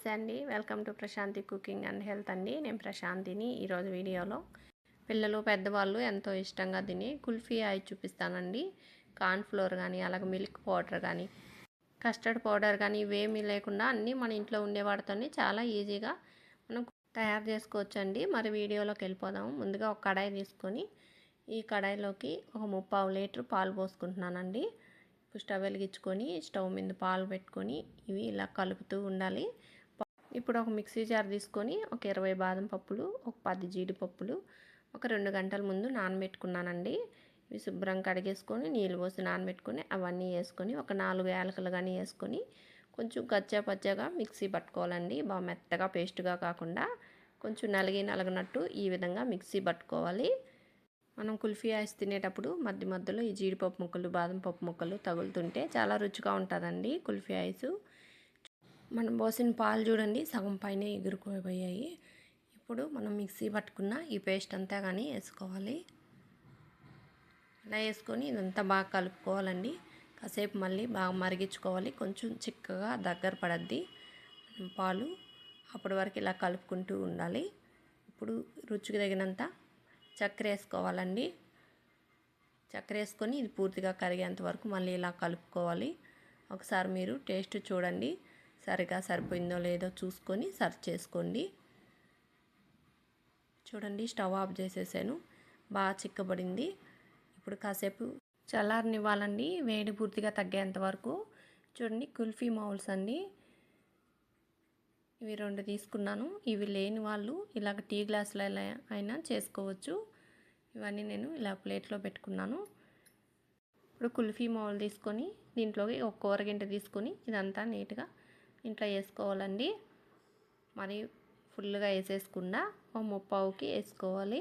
నమస్తే అండి. Welcome to Prashanti cooking and health అండి. నేను ప్రశాంతిని. ఈరోజు వీడియోలో పిల్లలు పెద్దవాళ్ళు ఎంతో ఇష్టంగా తిని కుల్ఫీ అయి చూపిస్తానండి. కార్న్ ఫ్లోర్ కానీ అలాగే మిల్క్ పౌడర్ కానీ కస్టర్డ్ పౌడర్ కానీ ఇవేమీ లేకుండా అన్నీ మన ఇంట్లో ఉండే వాటితోనే చాలా ఈజీగా మనం తయారు చేసుకోవచ్చండి. మరి వీడియోలోకి వెళ్ళిపోదాము. ముందుగా ఒక కడాయి తీసుకొని ఈ కడాయిలోకి ఒక 3/4 లీటర్ పాలు పోసుకుంటున్నానండి. స్టవ్ వెలిగించుకొని స్టవ్ మీద పాలు పెట్టుకొని ఇవి ఇలా కలుపుతూ ఉండాలి. ఇప్పుడు ఒక మిక్సీ జార్ తీసుకొని ఒక 20 బాదం పప్పులు, ఒక 10 జీడిపప్పులు ఒక 2 గంటల ముందు నానబెట్టుకున్నానండి. ఇవి శుభ్రంగా కడిగేసుకొని నీళ్ళు పోసి నానబెట్టుకొని అవన్నీ వేసుకొని ఒక 4 యాలకులు కానీ వేసుకొని కొంచెం కచ్చా పచ్చగా మిక్సీ పట్టుకోవాలండి. బాగా మెత్తగా పేస్ట్గా కాకుండా కొంచెం నలిగినట్టు ఈ విధంగా మిక్సీ పట్టుకోవాలి. మనం కుల్ఫీ ఐస్ తినేటప్పుడు మధ్య మధ్యలో ఈ జీడిపప్పు ముక్కలు బాదం పప్పు ముక్కలు తగులుతుంటే చాలా రుచిగా ఉంటుందండి కుల్ఫీ ఐస్. మనం పోసిన పాలు చూడండి సగం పైన ఎగురుకోబోయాయి. ఇప్పుడు మనం మిక్సీ పట్టుకున్న ఈ పేస్ట్ అంతా కానీ వేసుకోవాలి. ఇలా వేసుకొని ఇదంతా బాగా కలుపుకోవాలండి. కాసేపు మళ్ళీ బాగా మరిగించుకోవాలి. కొంచెం చిక్కగా దగ్గర పడద్ది పాలు. అప్పటి వరకు ఇలా కలుపుకుంటూ ఉండాలి. ఇప్పుడు రుచికి తగినంత చక్కెర వేసుకోవాలండి. చక్కెర వేసుకొని ఇది పూర్తిగా కరిగేంత వరకు మళ్ళీ ఇలా కలుపుకోవాలి. ఒకసారి మీరు టేస్ట్ చూడండి, సరిగా సరిపోయిందో లేదో చూసుకొని సర్వ్ చేసుకోండి. చూడండి స్టవ్ ఆఫ్ చేసేసాను. బాగా చిక్కబడింది. ఇప్పుడు కాసేపు చల్లారనివ్వాలండి. వేడి పూర్తిగా తగ్గేంత వరకు. చూడండి కుల్ఫీ మౌల్స్ అండి. ఇవి 2 తీసుకున్నాను. ఇవి లేని వాళ్ళు ఇలాగ టీ గ్లాసులో అయినా చేసుకోవచ్చు. ఇవన్నీ నేను ఇలా ప్లేట్లో పెట్టుకున్నాను. ఇప్పుడు కుల్ఫీ మౌల్ తీసుకొని దీంట్లోకి ఒక కూరగింట తీసుకొని ఇదంతా నీట్గా ఇంట్లో వేసుకోవాలండి. మరి ఫుల్గా వేసేసుకుండా ఒక 3/4కి వేసుకోవాలి.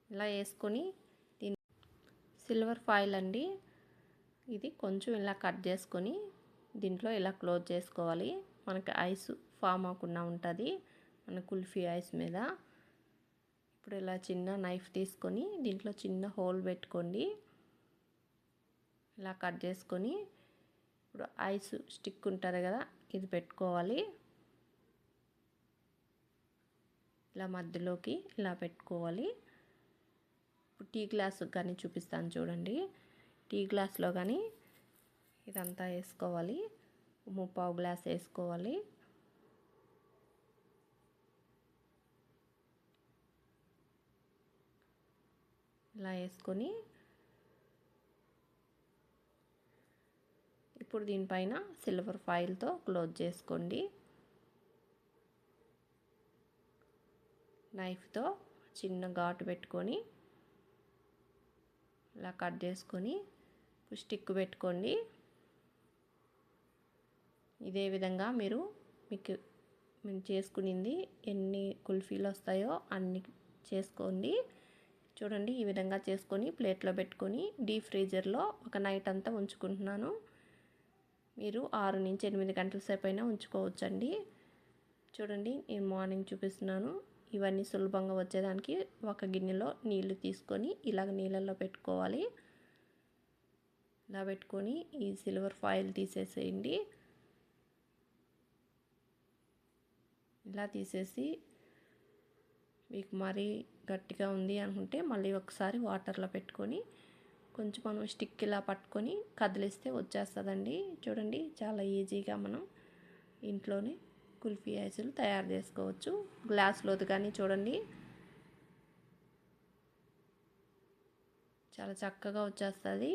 ఇలా వేసుకొని దీని సిల్వర్ ఫాయిల్ అండి. ఇది కొంచెం ఇలా కట్ చేసుకొని దీంట్లో ఇలా క్లోజ్ చేసుకోవాలి. మనకి ఐస్ ఫామ్ అవ్వకుండా ఉంటుంది మన కుల్ఫీ ఐస్ మీద. ఇప్పుడు ఇలా చిన్న నైఫ్ తీసుకొని దీంట్లో చిన్న హోల్ పెట్టుకోండి. ఇలా కట్ చేసుకొని ఇప్పుడు ఐస్ స్టిక్ ఉంటుంది కదా ఇది పెట్టుకోవాలి. ఇలా మధ్యలోకి ఇలా పెట్టుకోవాలి. ఇప్పుడు టీ గ్లాసు కానీ చూపిస్తాను చూడండి. టీ గ్లాస్లో కానీ ఇదంతా వేసుకోవాలి. 3/4 గ్లాస్ వేసుకోవాలి. ఇలా వేసుకొని ఇప్పుడు దీనిపైన సిల్వర్ ఫాయిల్తో క్లోజ్ చేసుకోండి. నైఫ్తో చిన్న ఘాటు పెట్టుకొని ఇలా కట్ చేసుకొని స్టిక్ పెట్టుకోండి. ఇదే విధంగా మీరు చేసుకునింది ఎన్ని కుల్ఫీలు వస్తాయో అన్ని చేసుకోండి. చూడండి ఈ విధంగా చేసుకొని ప్లేట్లో పెట్టుకొని డీప్ ఫ్రీజర్లో ఒక నైట్ అంతా ఉంచుకుంటున్నాను. మీరు 6 నుంచి 8 గంటల సేపు అయినా ఉంచుకోవచ్చండి. చూడండి నేను మార్నింగ్ చూపిస్తున్నాను. ఇవన్నీ సులభంగా వచ్చేదానికి ఒక గిన్నెలో నీళ్లు తీసుకొని ఇలాగ నీళ్ళల్లో పెట్టుకోవాలి. ఇలా పెట్టుకొని ఈ సిల్వర్ ఫాయిల్ తీసేసేయండి. ఇలా తీసేసి మీకు మరీ గట్టిగా ఉంది అనుకుంటే మళ్ళీ ఒకసారి వాటర్లో పెట్టుకొని కొంచెం మనం స్టిక్ ఇలా పట్టుకొని కదిలిస్తే వచ్చేస్తుందండి. చూడండి చాలా ఈజీగా మనం ఇంట్లోనే కుల్ఫీ ఐసులు తయారు చేసుకోవచ్చు. గ్లాస్లోది కానీ చూడండి చాలా చక్కగా వచ్చేస్తుంది.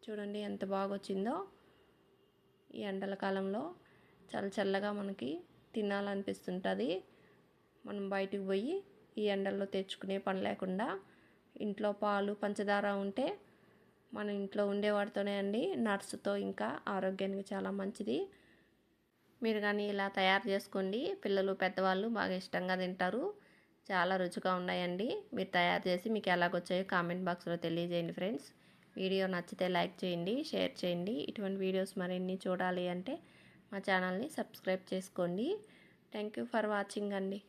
చూడండి ఎంత బాగా వచ్చిందో. ఈ ఎండల కాలంలో చల్లగా మనకి తినాలనిపిస్తుంటుంది. మనం బయటికి పోయి ఈ ఎండల్లో తెచ్చుకునే పని లేకుండా ఇంట్లో పాలు పంచదార ఉంటే మన ఇంట్లో ఉండేవాడితోనే అండి నట్స్తో ఇంకా ఆరోగ్యానికి చాలా మంచిది. మీరు కానీ ఇలా తయారు చేసుకోండి. పిల్లలు పెద్దవాళ్ళు బాగా ఇష్టంగా తింటారు. చాలా రుచిగా ఉన్నాయండి. మీరు తయారు చేసి మీకు ఎలాగొచ్చాయో కామెంట్ బాక్స్లో తెలియజేయండి ఫ్రెండ్స్. వీడియో నచ్చితే లైక్ చేయండి, షేర్ చేయండి. ఇటువంటి వీడియోస్ మరిన్ని చూడాలి అంటే మా ఛానల్ని సబ్స్క్రైబ్ చేసుకోండి. థ్యాంక్ యూ ఫర్ వాచింగ్ అండి.